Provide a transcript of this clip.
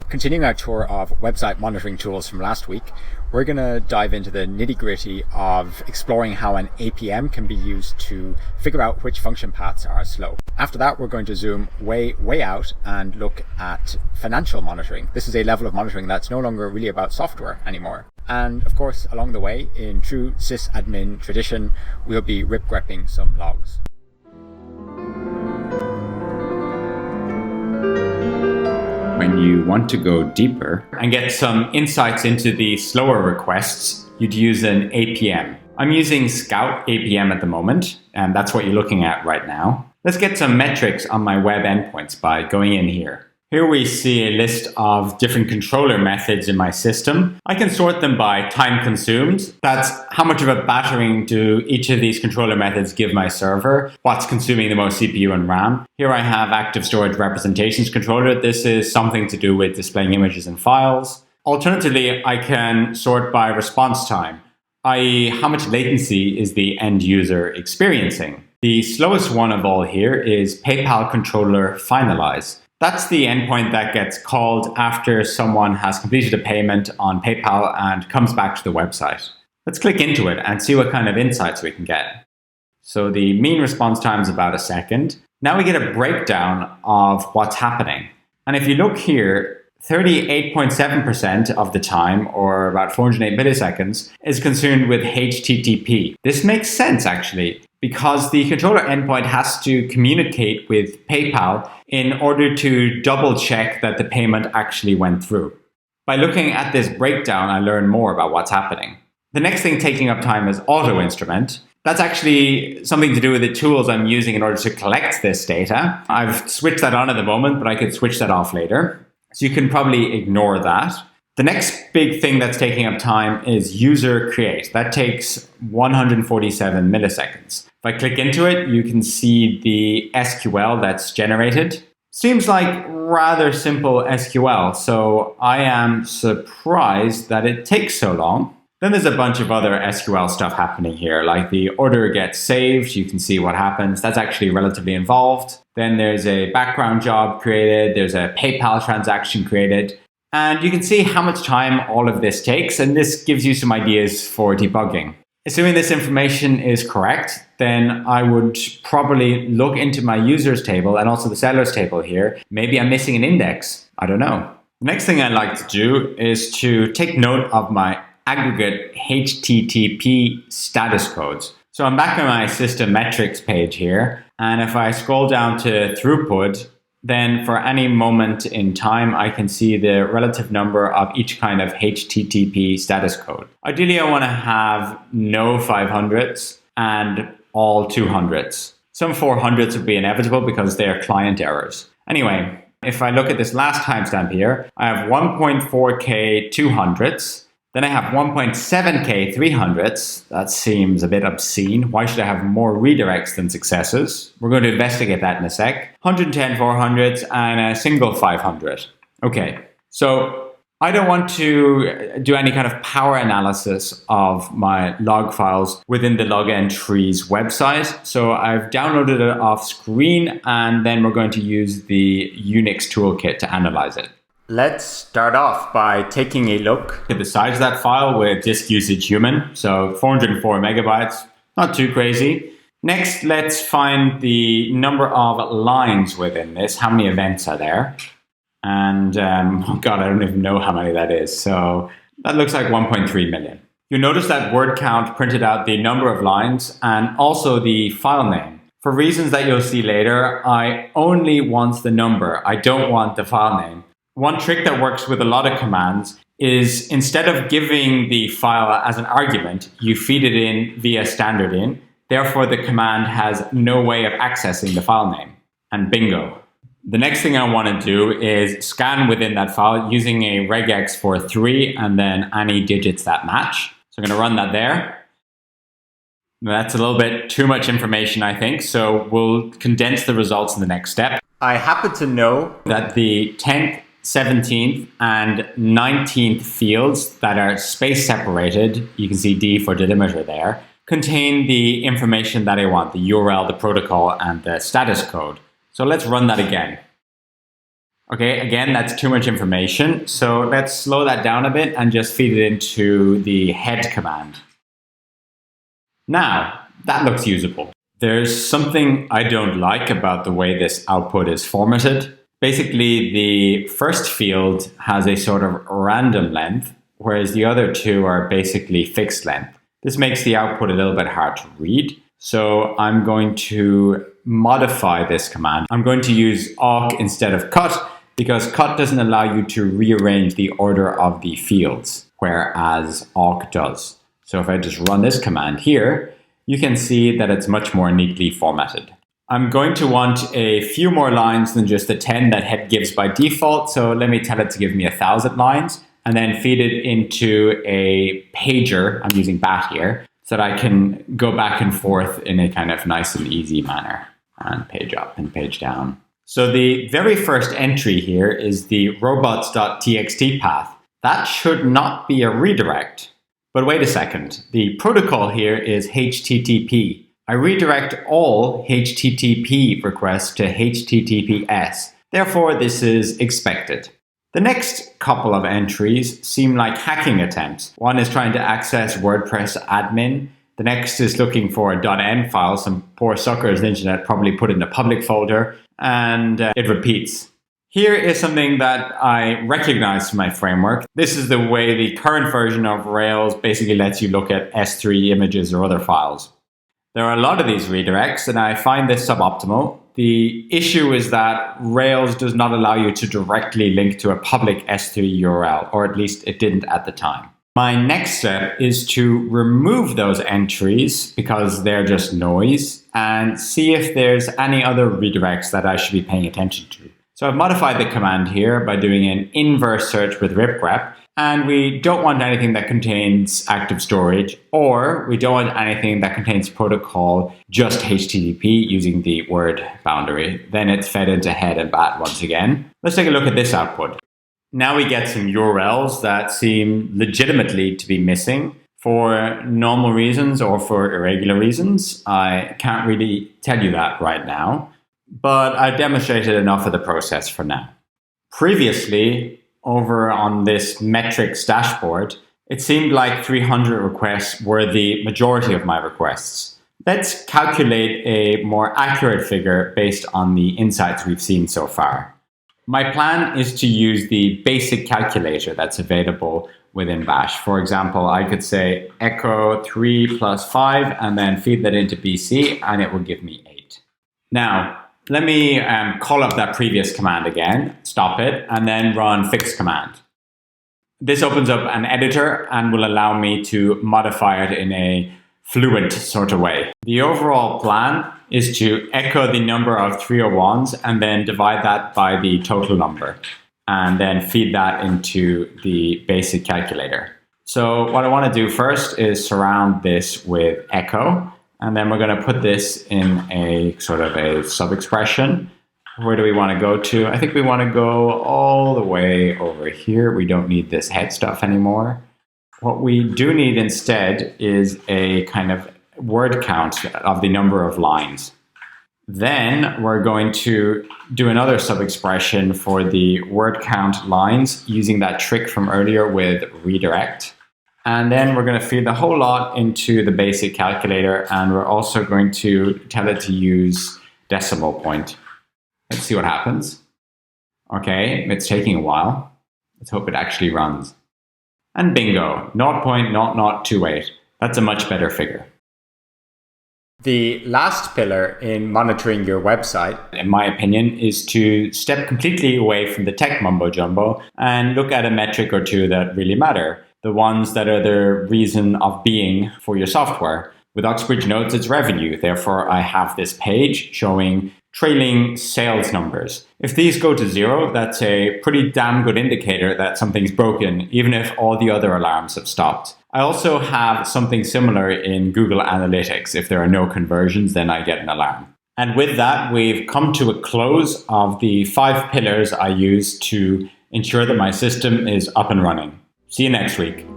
Continuing our tour of website monitoring tools from last week, we're going to dive into the nitty-gritty of exploring how an APM can be used to figure out which function paths are slow. After that, we're going to zoom way out and look at financial monitoring. This is a level of monitoring that's no longer really about software anymore. And of course, along the way, in true sysadmin tradition, we'll be rip-grepping some logs. When you want to go deeper and get some insights into the slower requests, you'd use an APM. I'm using Scout APM at the moment, and that's what you're looking at right now. Let's get some metrics on my web endpoints by going in here. Here we see a list of different controller methods in my system. I can sort them by time consumed. That's how much of a battering do each of these controller methods give my server, what's consuming the most CPU and RAM. Here I have active storage representations controller. This is something to do with displaying images and files. Alternatively, I can sort by response time, i.e. how much latency is the end user experiencing. The slowest one of all here is PayPal controller finalize. That's the endpoint that gets called after someone has completed a payment on PayPal and comes back to the website. Let's click into it and see what kind of insights we can get. So the mean response time is about a second. Now we get a breakdown of what's happening. And if you look here, 38.7% of the time, or about 408 milliseconds, is consumed with HTTP. This makes sense actually, because the controller endpoint has to communicate with PayPal in order to double check that the payment actually went through. By looking at this breakdown, I learn more about what's happening. The next thing taking up time is auto instrument. That's actually something to do with the tools I'm using in order to collect this data. I've switched that on at the moment, but I could switch that off later. So you can probably ignore that. The next big thing that's taking up time is user create. That takes 147 milliseconds. If I click into it, you can see the SQL that's generated. Seems like rather simple SQL, so I am surprised that it takes so long. Then there's a bunch of other SQL stuff happening here, like the order gets saved, you can see what happens. That's actually relatively involved. Then there's a background job created, there's a PayPal transaction created, and you can see how much time all of this takes, and this gives you some ideas for debugging. Assuming this information is correct, then I would probably look into my users table and also the sellers table here. Maybe I'm missing an index. I don't know. The next thing I'd like to do is to take note of my aggregate HTTP status codes. So I'm back on my system metrics page here. And if I scroll down to throughput, then for any moment in time, I can see the relative number of each kind of HTTP status code. Ideally, I want to have no 500s and all 200s. Some 400s would be inevitable because they are client errors. Anyway, if I look at this last timestamp here, I have 1.4K 200s. Then I have 1.7K 300s. That seems a bit obscene. Why should I have more redirects than successes? We're going to investigate that in a sec. 110 400s and a single 500. Okay, so I don't want to do any kind of power analysis of my log files within the log entries website. So I've downloaded it off screen, and then we're going to use the Unix toolkit to analyze it. Let's start off by taking a look at the size of that file with disk usage human. So 404 megabytes, not too crazy. Next, let's find the number of lines within this. How many events are there? And oh God, I don't even know how many that is. So that looks like 1.3 million. You'll notice that word count printed out the number of lines and also the file name. For reasons that you'll see later, I only want the number. I don't want the file name. One trick that works with a lot of commands is instead of giving the file as an argument, you feed it in via standard in. Therefore, the command has no way of accessing the file name. And bingo. The next thing I want to do is scan within that file using a regex for 3 and then any digits that match. So I'm going to run that there. That's a little bit too much information, I think. So we'll condense the results in the next step. I happen to know that the 10th 17th and 19th fields that are space separated, you can see D for delimiter there, contain the information that I want, the URL, the protocol, and the status code. So let's run that again. Okay, again, that's too much information. So let's slow that down a bit and just feed it into the head command. Now, that looks usable. There's something I don't like about the way this output is formatted. Basically, the first field has a sort of random length, whereas the other two are basically fixed length. This makes the output a little bit hard to read. So I'm going to modify this command. I'm going to use awk instead of cut, because cut doesn't allow you to rearrange the order of the fields, whereas awk does. So if I just run this command here, you can see that it's much more neatly formatted. I'm going to want a few more lines than just the 10 that head gives by default. So let me tell it to give me 1,000 lines and then feed it into a pager. I'm using bat here so that I can go back and forth in a kind of nice and easy manner, and page up and page down. So the very first entry here is the robots.txt path. That should not be a redirect. But wait a second, the protocol here is HTTP. I redirect all HTTP requests to HTTPS. Therefore, this is expected. The next couple of entries seem like hacking attempts. One is trying to access WordPress admin. The next is looking for a .env file. Some poor suckers on the internet probably put it in a public folder, and it repeats. Here is something that I recognize from my framework. This is the way the current version of Rails basically lets you look at S3 images or other files. There are a lot of these redirects, and I find this suboptimal. The issue is that Rails does not allow you to directly link to a public S3 URL, or at least it didn't at the time. My next step is to remove those entries because they're just noise and see if there's any other redirects that I should be paying attention to. So I've modified the command here by doing an inverse search with ripgrep, and we don't want anything that contains active storage, or we don't want anything that contains protocol just HTTP using the word boundary. Then it's fed into head and bat once again. Let's take a look at this output. Now we get some URLs that seem legitimately to be missing for normal reasons or for irregular reasons. I can't really tell you that right now, but I've demonstrated enough of the process for now. Previously, over on this metrics dashboard, it seemed like 300 requests were the majority of my requests. Let's calculate a more accurate figure based on the insights we've seen so far. My plan is to use the basic calculator that's available within Bash. For example, I could say echo 3 plus 5 and then feed that into BC, and it will give me 8. Now, let me call up that previous command again, stop it, and then run fix command. This opens up an editor and will allow me to modify it in a fluent sort of way. The overall plan is to echo the number of 301s and then divide that by the total number, and then feed that into the basic calculator. So what I want to do first is surround this with echo. And then we're going to put this in a sort of a sub-expression. Where do we want to go to? I think we want to go all the way over here. We don't need this head stuff anymore. What we do need instead is a kind of word count of the number of lines. Then we're going to do another sub-expression for the word count lines using that trick from earlier with redirect. And then we're going to feed the whole lot into the basic calculator, and we're also going to tell it to use decimal point. Let's see what happens. Okay, it's taking a while. Let's hope it actually runs. And bingo, 0.0028. That's a much better figure. The last pillar in monitoring your website, in my opinion, is to step completely away from the tech mumbo jumbo and look at a metric or two that really matter. The ones that are the reason of being for your software. With Uxbridge Notes, it's revenue. Therefore, I have this page showing trailing sales numbers. If these go to 0, that's a pretty damn good indicator that something's broken, even if all the other alarms have stopped. I also have something similar in Google Analytics. If there are no conversions, then I get an alarm. And with that, we've come to a close of the 5 pillars I use to ensure that my system is up and running. See you next week.